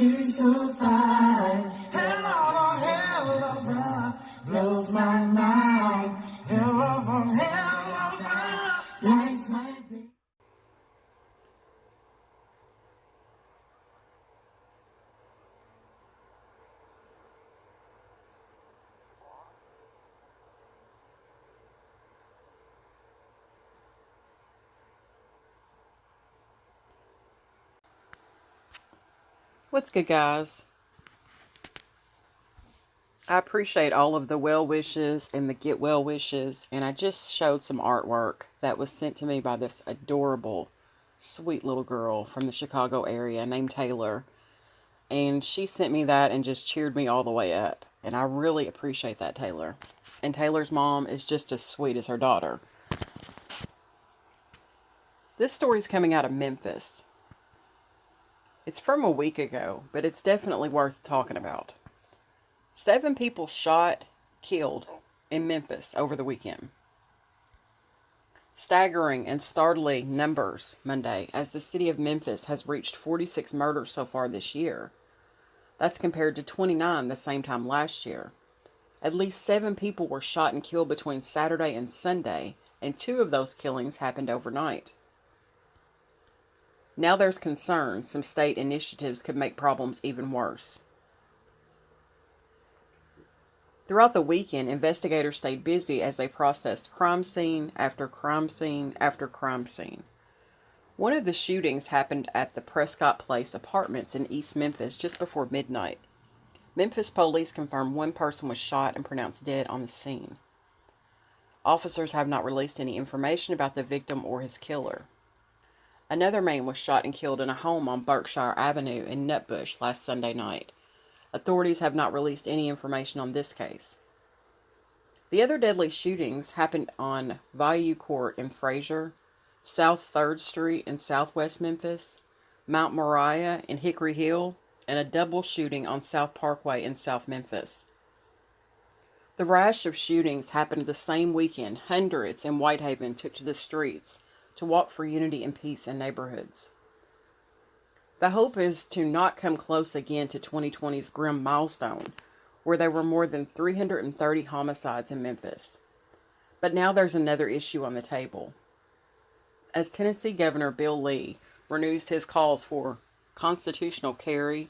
she's so fine. Helluva, blows my mind. Helluva, lights my day. What's good, guys? I appreciate all of the well wishes and the get well wishes, and I just showed some artwork that was sent to me by this adorable, sweet little girl from the Chicago area named Taylor, and she sent me that and just cheered me all the way up, and I really appreciate that, Taylor. And Taylor's mom is just as sweet as her daughter. This story's coming out of Memphis. It's from a week ago, but it's definitely worth talking about. 7 people shot, killed in Memphis over the weekend. Staggering and startling numbers Monday, as the city of Memphis has reached 46 murders so far this year. That's compared to 29 the same time last year. At least 7 people were shot and killed between Saturday and Sunday, and 2 of those killings happened overnight. Now there's concern some state initiatives could make problems even worse. Throughout the weekend, investigators stayed busy as they processed crime scene after crime scene after crime scene. One of the shootings happened at the Prescott Place Apartments in East Memphis just before midnight. Memphis police confirmed 1 person was shot and pronounced dead on the scene. Officers have not released any information about the victim or his killer. Another man was shot and killed in a home on Berkshire Avenue in Nutbush last Sunday night. Authorities have not released any information on this case. The other deadly shootings happened on Bayou Court in Fraser, South 3rd Street in Southwest Memphis, Mount Moriah in Hickory Hill, and a double shooting on South Parkway in South Memphis. The rash of shootings happened the same weekend. Hundreds in Whitehaven took to the streets to walk for unity and peace in neighborhoods. The hope is to not come close again to 2020's grim milestone, where there were more than 330 homicides in Memphis. But now there's another issue on the table. As Tennessee Governor Bill Lee renews his calls for constitutional carry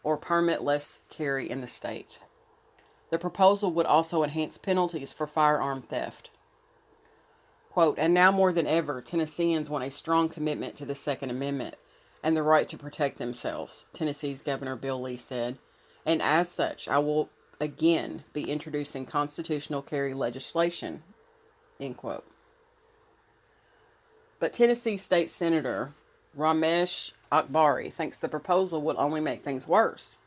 or permitless carry in the state. The proposal would also enhance penalties for firearm theft. Quote, and now more than ever, Tennesseans want a strong commitment to the Second Amendment and the right to protect themselves, Tennessee's Governor Bill Lee said, and as such, I will again be introducing constitutional carry legislation, end quote. But Tennessee State Senator Ramesh Akbari thinks the proposal will only make things worse.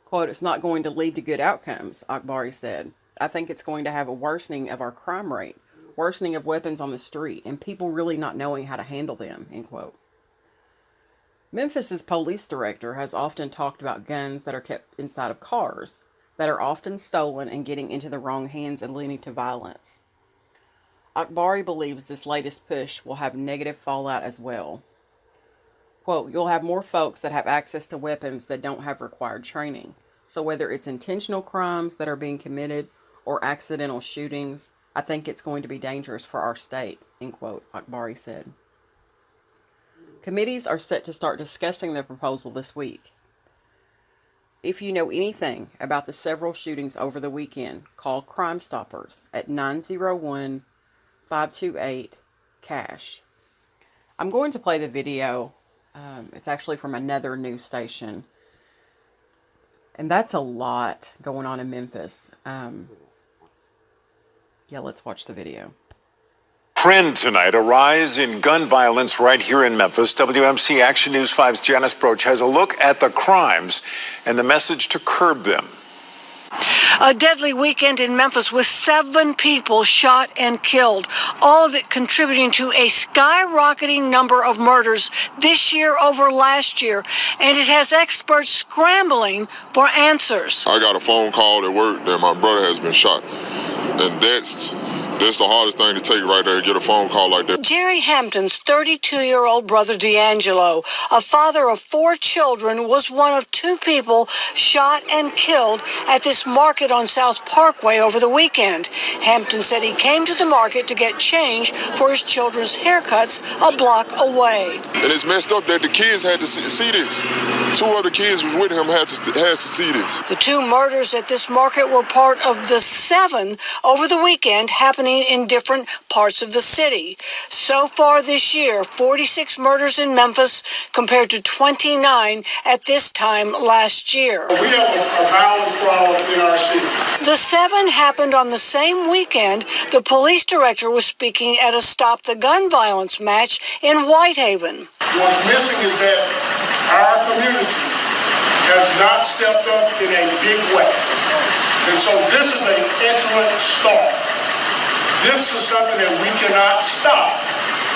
Quote, it's not going to lead to good outcomes, Akbari said. I think it's going to have a worsening of our crime rate, worsening of weapons on the street, and people really not knowing how to handle them, end quote. Memphis's police director has often talked about guns that are kept inside of cars, that are often stolen and getting into the wrong hands and leading to violence. Akbari believes this latest push will have negative fallout as well. Quote, you'll have more folks that have access to weapons that don't have required training. So whether it's intentional crimes that are being committed or accidental shootings, I think it's going to be dangerous for our state, end quote, Akbari said. Committees are set to start discussing the proposal this week. If you know anything about the several shootings over the weekend, call Crime Stoppers at 901-528-CASH. I'm going to play the video. It's actually from another news station. And that's a lot going on in Memphis. Yeah, let's watch the video. Trend tonight, a rise in gun violence right here in Memphis. WMC Action News 5's Janice Broach has a look at the crimes and the message to curb them. A deadly weekend in Memphis with 7 people shot and killed, all of it contributing to a skyrocketing number of murders this year over last year, and it has experts scrambling for answers. I got a phone call at work that my brother has been shot, and that's That's the hardest thing to take right there, get a phone call like that. Jerry Hampton's 32-year-old brother D'Angelo, a father of 4 children, was one of 2 people shot and killed at this market on South Parkway over the weekend. Hampton said he came to the market to get change for his children's haircuts a block away. And it's messed up that the kids had to see this. 2 other kids was with him had to see this. The 2 murders at this market were part of the 7 over the weekend happening in different parts of the city. So far this year, 46 murders in Memphis compared to 29 at this time last year. We have a violence problem in our city. The 7 happened on the same weekend the police director was speaking at a Stop the Gun Violence match in Whitehaven. What's missing is that our community has not stepped up in a big way. And so this is an excellent start. This is something that we cannot stop.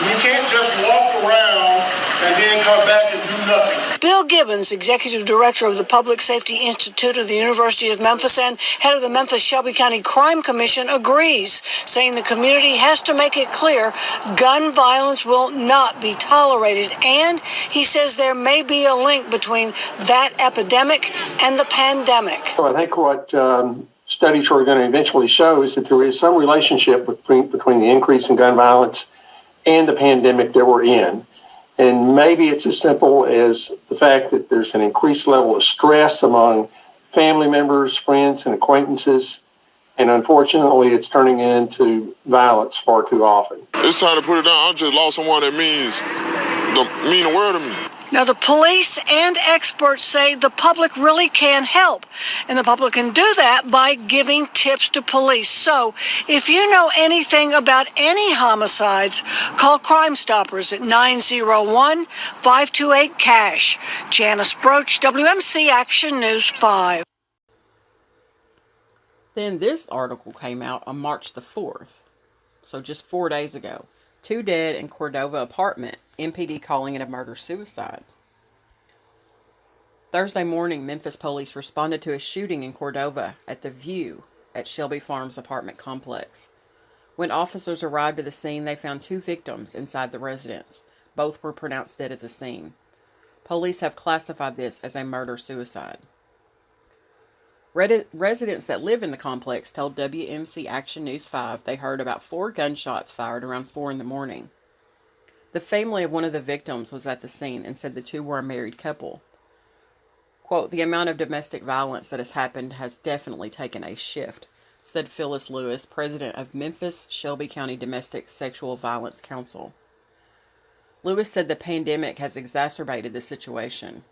We can't just walk around and then come back and do nothing. Bill Gibbons, executive director of the Public Safety Institute of the University of Memphis and head of the Memphis Shelby County Crime Commission, agrees, saying the community has to make it clear gun violence will not be tolerated. And he says there may be a link between that epidemic and the pandemic. So I think what studies are going to eventually show is that there is some relationship between the increase in gun violence and the pandemic that we're in. And maybe it's as simple as the fact that there's an increased level of stress among family members, friends, and acquaintances. And unfortunately, it's turning into violence far too often. It's time to put it down. I just lost someone that means the world to me. Now, the police and experts say the public really can help, and the public can do that by giving tips to police. So, if you know anything about any homicides, call Crime Stoppers at 901-528-CASH. Janice Broach, WMC Action News 5. Then this article came out on March the 4th, so just 4 days ago. 2 dead in Cordova apartment. MPD calling it a murder-suicide. Thursday morning, Memphis police responded to a shooting in Cordova at The View at Shelby Farms apartment complex. When officers arrived at the scene, they found 2 victims inside the residence. Both were pronounced dead at the scene. Police have classified this as a murder-suicide. Residents that live in the complex told WMC Action News 5 they heard about 4 gunshots fired around 4 in the morning. The family of one of the victims was at the scene and said the 2 were a married couple. Quote, "The amount of domestic violence that has happened has definitely taken a shift," said Phyllis Lewis, president of Memphis Shelby County Domestic Sexual Violence Council. Lewis said the pandemic has exacerbated the situation.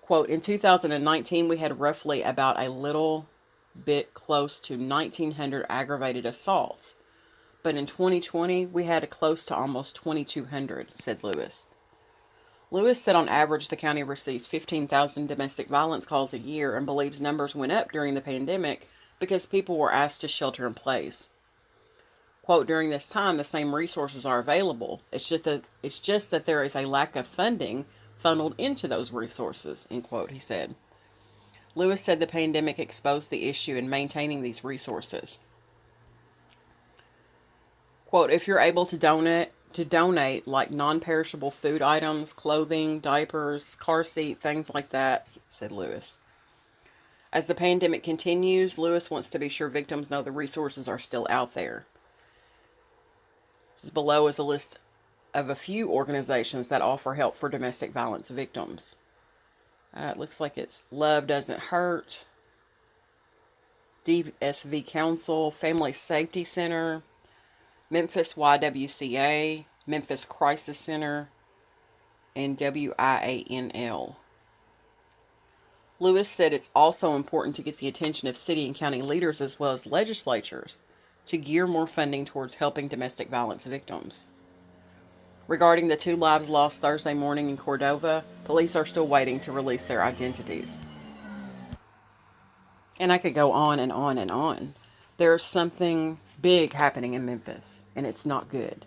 Quote, "In 2019, we had roughly about a little bit close to 1,900 aggravated assaults. But in 2020, we had close to almost 2,200, said Lewis. Lewis said on average the county receives 15,000 domestic violence calls a year and believes numbers went up during the pandemic because people were asked to shelter in place. Quote, "During this time, the same resources are available. It's just that there is a lack of funding funneled into those resources," end quote, he said. Lewis said the pandemic exposed the issue in maintaining these resources. Quote, "If you're able to donate like non-perishable food items, clothing, diapers, car seat, things like that," said Lewis. As the pandemic continues, Lewis wants to be sure victims know the resources are still out there. Below is a list of a few organizations that offer help for domestic violence victims. It looks like it's Love Doesn't Hurt, DSV Council, Family Safety Center, Memphis YWCA, Memphis Crisis Center, and WIANL. Lewis said it's also important to get the attention of city and county leaders as well as legislatures to gear more funding towards helping domestic violence victims. Regarding the 2 lives lost Thursday morning in Cordova, police are still waiting to release their identities. And I could go on and on and on. There's something big happening in Memphis, and it's not good.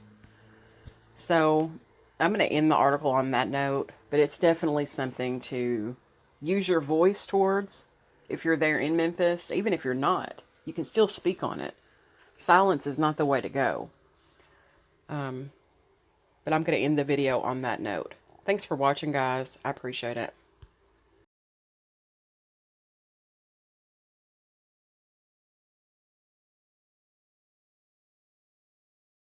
So I'm going to end the article on that note, but it's definitely something to use your voice towards. If you're there in Memphis, even if you're not, you can still speak on it. Silence is not the way to go. But I'm going to end the video on that note. Thanks for watching, guys. I appreciate it.